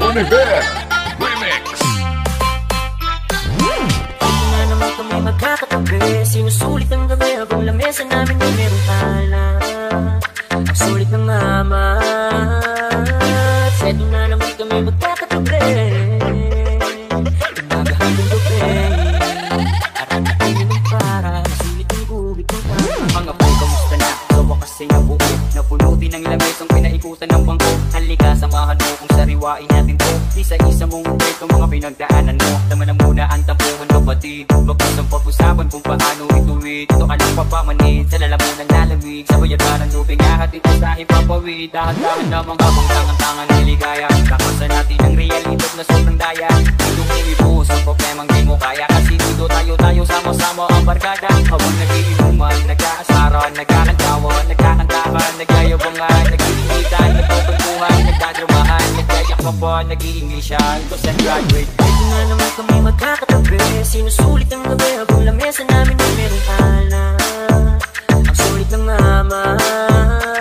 Univer Remix. Ito na naman kami magkakatabi, sinusulit ang gabi habang lamesa namin ay merong alak. Ang sulit ng amat. Ito na naman kami magkakatabi, umaga hanggang gabi. Arang-ating ng para, sulit ang gubit ng tama. Mga boy, kamusta na? Sa wakas ay nabuo, napunutin ng lamesa ang pinaikutan ng bangko. Halika, samahan mo kung sariwain natin to. Isa-isa mong ito mga pinagdaanan mo. Tama na muna ang tampuhan kapatid. Bagkas ang pag-usapan kung paano ituwid. Ito ka lang papamanid sa lalamunan lalamig. Sa bayadaran luping ahatid ko sa ipapawid. Dahan-dahan namang habang tangan-tangan niligaya. Kakasan natin ang realidad na sobrang daya. Itong iibus ang problemang di mo kaya. Kasi dito tayo sama-sama ang barkada. Habang nagiinuman, nag-aasaran, nagkakantawan, nagkakantakan, nagyayabangan, nag-iinitan, nagpapagpuhan, nagdadramahan, nagkayakapan, nag-iinglisyan. Ito sa graduate. Ito na naman kami magkakatabi, sinusulit ang gabi habang lamesa namin ay merong alak. Ang sulit ng amat.